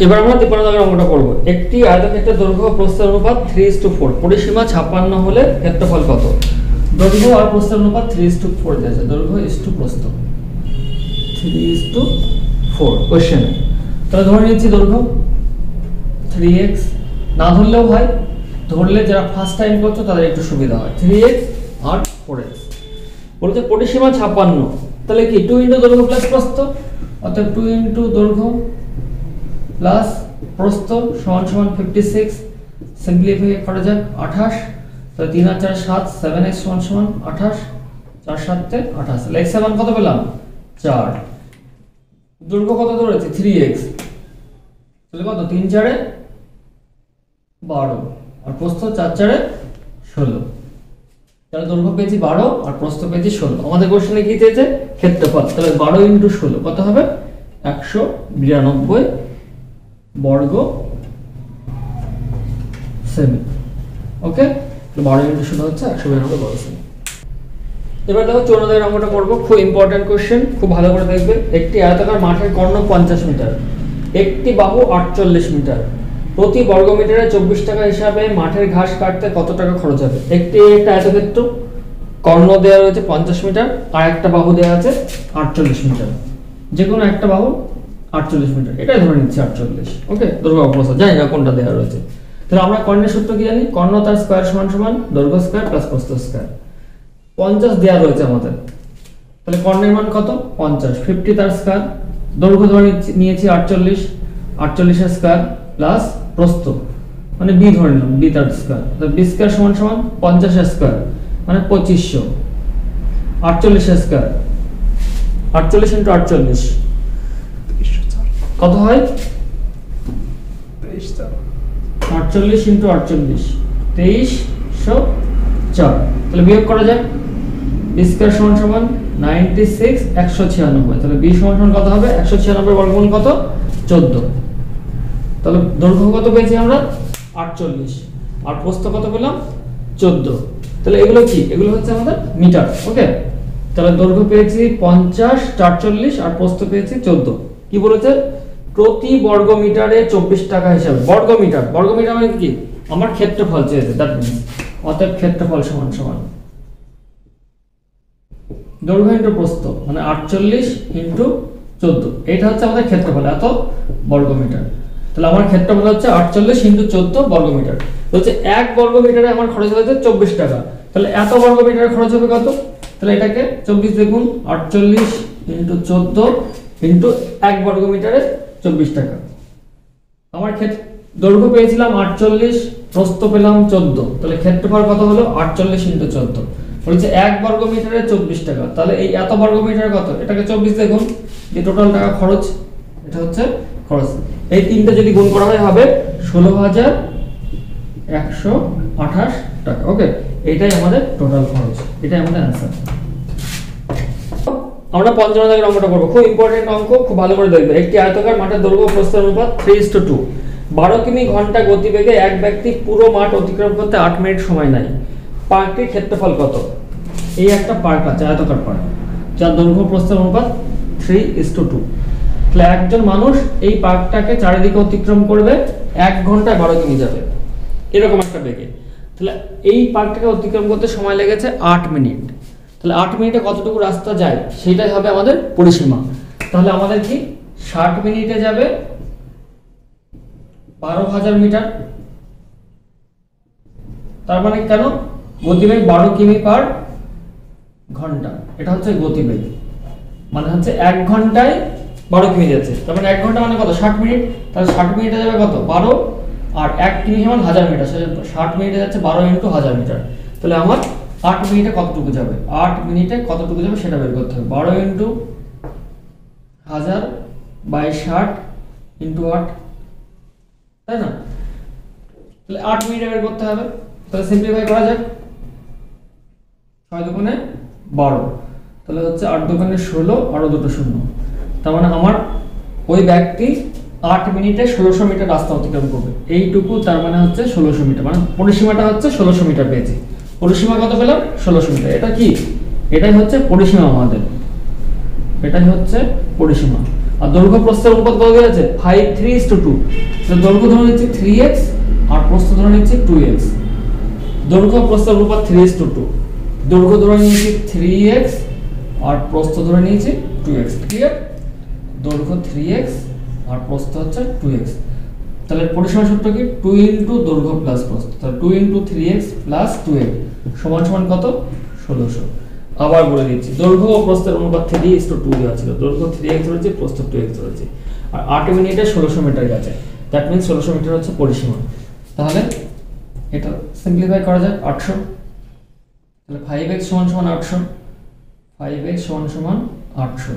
এবার আমরা 53 দাগের অঙ্কটা করব। একটি আয়তক্ষেত্রের দৈর্ঘ্য ও প্রস্থের অনুপাত 3:4, পরিসীমা 56 হলে ক্ষেত্রফল কত। দৈর্ঘ্য আর প্রস্থের অনুপাত 3:4 দেওয়া আছে, দৈর্ঘ্য ইস টু প্রস্থ 3:4 কোশ্চেন। তাহলে ধরে নিচ্ছি দৈর্ঘ্য 3x, না ধরলেও হয়, ধরলে যারা ফার্স্ট টাইম করছো তাদের একটু সুবিধা হয়। 3x আর 4x বলতে পরিসীমা 56, তাহলে কি 2 ইনটু দৈর্ঘ্য প্লাস প্রস্থ, অর্থাৎ 2 ইনটু দৈর্ঘ্য প্লাস প্রস্থ সমান সমান 56, সিম্পলিফাই করা যাক 28, তাহলে 3 আর 4 7, 7x সমান সমান 28, 4 7 তে 28, তাহলে x এর মান কত পেলাম 4। দৈর্ঘ্য কত ধরেছি 3x, তাহলে কত 3 4 এ 12 আর প্রস্থ 4 4 এ 16, তাহলে দৈর্ঘ্য পেয়েছি 12 আর প্রস্থ পেয়েছি 16। আমাদের কোশ্চেনে কি চেয়েছে ক্ষেত্রফল, তাহলে 12 ইনটু 16 কত হবে 192 বর্গ সেমি। ওকে, 12 ইনটু 16 হচ্ছে 192 বর্গ সেমি। এবার দেখো 14 দাগের অঙ্কটা করব, খুব ইম্পর্টেন্ট কোশ্চেন, খুব ভালো করে দেখবে। একটি আয়তাকার মাঠের কর্ণ 50 মিটার, একটি বাহু 48 মিটার, প্রতি বর্গ মিটারে 24 টাকা হিসাবে মাঠের ঘাস কাটতে কত টাকা খরচ হবে? একটা আয়তক্ষেত্র, কর্ণ দেওয়া রয়েছে 50 মিটার আর একটা বাহু দেওয়া আছে 48 মিটার, যে কোনো একটা বাহু 48 মিটার, এটাই ধরে নিচ্ছি 48। ওকে, দৈর্ঘ্য প্রস্থ জানি না কোনটা দেওয়া রয়েছে। তাহলে আমরা কর্ণের সূত্র কি জানি? কর্ণ তার স্কয়ার সমান সমান দৈর্ঘ্য স্কয়ার প্লাস প্রস্থ স্কয়ার। 50 দেওয়া রয়েছে আমাদের, তাহলে কর্ণের মান কত 50, 50 তার স্কয়ার, দৈর্ঘ্য ধরে নিয়েছি 48, 48 এর স্কয়ার প্লাস প্রস্থ মানে b ধরে নিলাম, b তার স্কয়ার, তাহলে b স্কয়ার সমান সমান 50 এর স্কয়ার মানে 2500, 48 এর স্কয়ার 48 ইনটু 48 কত হয় 48 ইনটু 48 2304, তাহলে বিয়োগ করা যায় b স্কয়ার সমান সমান 96 196, তাহলে b সমান সমান কত হবে 196 বর্গমূল কত 14, তাহলে দৈর্ঘ্য কত পেয়েছি আমরা 48 আর প্রস্থ কত পেলাম 14, তাহলে এগুলো কি, এগুলো হচ্ছে আমাদের মিটার। ওকে, তাহলে দৈর্ঘ্য পেয়েছি 50 48 আর প্রস্থ পেয়েছি 14। কি বলেছে প্রতি বর্গ মিটারে 24 টাকা হিসাবে, বর্গ মিটার মানে কি আমার ক্ষেত্রফল চেয়েছে, দ্যাট মিন্স অতএব ক্ষেত্রফল সমান সমান দৈর্ঘ্য ইনটু প্রস্থ মানে 48 ইনটু 14, এটা হচ্ছে আমাদের ক্ষেত্রফল এত বর্গ মিটার। তাহলে আমার ক্ষেত্রফল হচ্ছে 48 ইনটু 14 বর্গ মিটার, হচ্ছে 1 বর্গ মিটারে আমার খরচ হয়েছে 24 টাকা, তাহলে এত বর্গ মিটারে খরচ হবে কত? তাহলে এটাকে 24 দেখুন 48 ইনটু 14 ইনটু 1 বর্গ মিটারে 24 টাকা। আমার দৈর্ঘ্য পেয়েছিলাম 48, প্রস্থ পেলাম 14, তাহলে ক্ষেত্রফল কত হলো 48 ইনটু 14, বলছে 1 বর্গ মিটারে 24 টাকা, তাহলে এই এত বর্গ মিটারে কত, এটাকে 24 দেখুন, এই টোটাল টাকা খরচ, এটা হচ্ছে খরচ। এই তিনটা যদি গুণ করা হয় হবে 16128 টাকা। ওকে, এটাই আমাদের টোটাল খরচ, এটাই আমাদের অ্যানসার। আমরা 55 দাগের অঙ্কটা করব, খুব ইম্পর্টেন্ট অঙ্ক, খুব ভালো করে দেখবে। একটি আয়তাকার মাঠের দৈর্ঘ্য প্রস্থের অনুপাত 3:2, 12 কিমি ঘন্টা গতিবেগে এক ব্যক্তি পুরো মাঠ অতিক্রম করতে 8 মিনিট সময় নেয়, পার্কটির ক্ষেত্রফল কত? এই একটা পার্ক আছে, আয়তাকার পার্ক, যার দৈর্ঘ্য প্রস্থের অনুপাত 3:2, তাহলে একজন মানুষ এই পার্কটাকে চারিদিকে অতিক্রম করবে 1 ঘন্টায় 12 কিমি যাবে, এরকম একটা বেগে। তাহলে এই পার্কটাকে অতিক্রম করতে সময় লেগেছে 8 মিনিট, তাহলে 8 মিনিটে কতটুকু রাস্তা যায় সেটাই হবে আমাদের পরিসীমা। তাহলে আমাদের কি 60 মিনিটে যাবে 12,000 মিটার, তার মানে কেন গতিবেগ 12 কিমি পার ঘন্টা, এটা হচ্ছে গতিবেগ, মানে হচ্ছে 1 ঘন্টায় 12 কিমি যাচ্ছে, তার মানে 1 ঘন্টা মানে কত 60 মিনিট, তাহলে 60 মিনিটে যাবে কত 12 আর 1 কিমি সমান 1000 মিটার, 60 মিনিটে যাচ্ছে 12 ইনটু 1000 মিটার, তাহলে আমার 8 মিনিটে কতটুকু যাবে, 8 মিনিটে কতটুকু যাবে সেটা বের করতে হবে। 12 ইনটু 1000 বাই 60 ইনটু 8, তাই না? তাহলে 8 মিনিটে বের করতে হবে, তাহলে সিম্পলিফাই করা যাক, 6 দুগুণে 12, তাহলে হচ্ছে 8 দুগুণে 16 আরো দুটো শূন্য, তার মানে আমার ওই ব্যক্তি 8 মিনিটে 1600 মিটার রাস্তা অতিক্রম করবে, এইটুকু, তার মানে হচ্ছে 1600 মিটার, মানে পরিসীমাটা হচ্ছে 1600 মিটার পেয়েছি। পরিসীমা কত পেলাম 1600 মিটার, এটা কি, এটাই হচ্ছে পরিসীমা আমাদের, এটাই হচ্ছে পরিসীমা। আর দৈর্ঘ্য প্রস্থের অনুপাত কত দেওয়া আছে 5:3:2, তো দৈর্ঘ্য ধরে নিচ্ছি 3x আর প্রস্থ ধরে নিচ্ছি 2x, দৈর্ঘ্য প্রস্থের অনুপাত 3:2, দৈর্ঘ্য ধরে নিয়েছি 3x আর প্রস্থ ধরে নিয়েছি 2x। ক্লিয়ার? দৈর্ঘ্য 3x আর প্রস্থ হচ্ছে 2x। তাহলে পরিসীমা সূত্র কি? 2 ইনটু দৈর্ঘ্য প্লাস প্রস্থ। তাহলে 2 ইনটু 3x প্লাস 2x সমান সমান কত? 1600। আবার বলে দিচ্ছি, দৈর্ঘ্য ও প্রস্থের অনুপাত 3:2 দেওয়া ছিল। দৈর্ঘ্য 3x ধরেছি, প্রস্থ 2x ধরেছি, আর 8 মিনিটে 1600 মিটার গেছে। দ্যাট মিন্স 1600 মিটার হচ্ছে পরিসীমা। তাহলে এটা সিম্পলিফাই করা যায় 800। তাহলে 5x সমান সমান 800, 5x সমান সমান 800,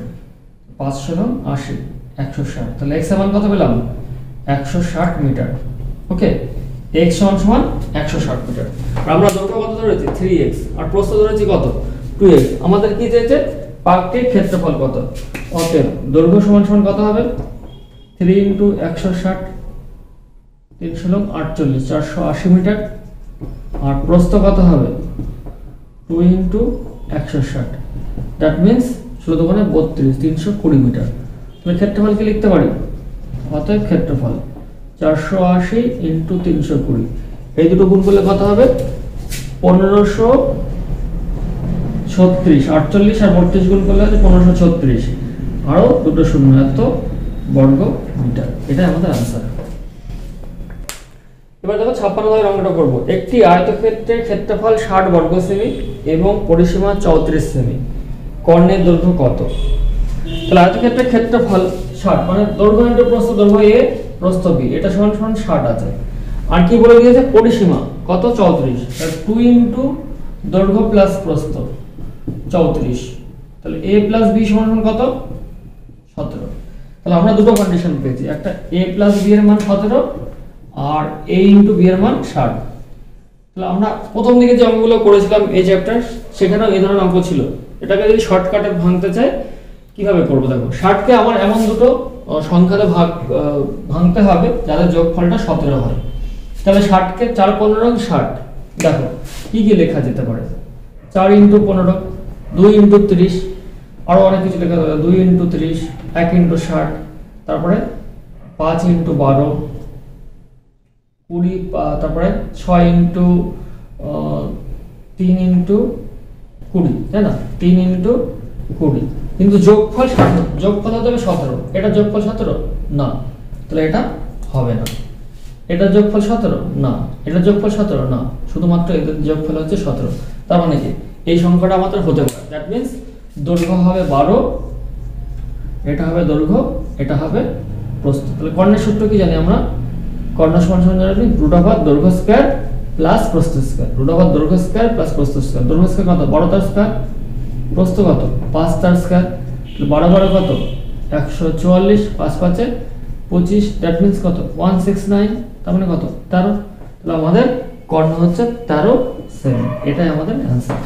5 × 80, 160। তাহলে x এর মান কত পেলাম? 160 মিটার। ওকে, x সমান সমান 160 মিটার। আর আমরা দৈর্ঘ্য কত ধরেছি? 3x, আর প্রস্থ ধরেছি কত? 2x। আমাদের কি চেয়েছে? পার্কটির ক্ষেত্রফল কত? অতএব দৈর্ঘ্য সমান সমান কত হবে? 3 × 160, 3 × 48, 480 মিটার। আর প্রস্থ কত হবে? 2 × 160, দ্যাট মিন্স 16 × 32, 320 মিটার। তাহলে ক্ষেত্রফল কি লিখতে পারি? অতএব ক্ষেত্রফল 480 × 320, এই দুটো গুণ করলে কত হবে? 1536। 48 আর 32 গুণ করলে হচ্ছে 1536, আরো দুটো শূন্য, এত বর্গ মিটার। এটাই আমাদের आंसर। এবার দেখো 56 অঙ্কটা করব। একটি আয়তক্ষেত্রের ক্ষেত্রফল 60 বর্গ সেমি এবং পরিসীমা 34 সেমি। কর্ণের দৈর্ঘ্য কত? তাহলে আয়তক্ষেত্রের ক্ষেত্রফল 60, মানে দৈর্ঘ্য ইনটু প্রস্থ, দৈর্ঘ্য a প্রস্থ b, এটা সমান সমান 60 আছে। আর কি বলে দিয়েছে? পরিসীমা কত? 34। তাহলে 2 ইনটু দৈর্ঘ্য প্লাস প্রস্থ 34। তাহলে a প্লাস b সমান সমান কত? 17। তাহলে আমরা দুটো কন্ডিশন পেয়েছি, একটা a প্লাস b এর মান 17 আর a ইনটু b এর মান 60। তাহলে আমরা প্রথম দিকে যে অঙ্কগুলো করেছিলাম এই চ্যাপ্টার, সেখানেও এই ধরনের অঙ্ক ছিল। এটাকে যদি শর্টকাটে ভাঙতে চাই কিভাবে করব? দেখো, 60 কে আমার এমন দুটো সংখ্যাতে ভাঙতে হবে যাদের যোগফলটা 17 হয়। তাহলে 60 কে 4 15 60। দেখো কি কি লেখা যেতে পারে? 4 × 15, 2 × 30, আরো অনেক কিছু লেখা যাবে। 2 × 30, 1 × 60, তারপরে 5 × 12, 20, তারপরে 6 × 3 × 20, তাই না? 3 × 20। কিন্তু যোগফল 60, যোগফল হতে হবে 17। এটা যোগফল 17 না, তাহলে এটা হবে না। এটা যোগফল 17 না, এটা যোগফল 17 না, শুধুমাত্র এদের যোগফল হচ্ছে 17। তার মানে কি এই সংখ্যাটা আমাদের হতে পারে। দ্যাট মিন্স দৈর্ঘ্য হবে 12, এটা হবে দৈর্ঘ্য, এটা হবে প্রস্থ। তাহলে কর্ণের সূত্র কি জানি আমরা? কর্ণ সমান সমান জানি √, দৈর্ঘ্য স্কয়ার প্লাস প্রস্থ স্কয়ার। √, দৈর্ঘ্য স্কয়ার প্লাস প্রস্থ স্কয়ার। দৈর্ঘ্য স্কয়ার কত? 12 তার স্কয়ার, প্রস্থ কত? 5 তার স্কয়ার। 12 12 কত? 144, 5 5 25, দ্যাট মিন্স কত? 169। তার মানে কত? 13। তাহলে আমাদের কর্ণ হচ্ছে 13 সেমি। এটাই আমাদের आंसर।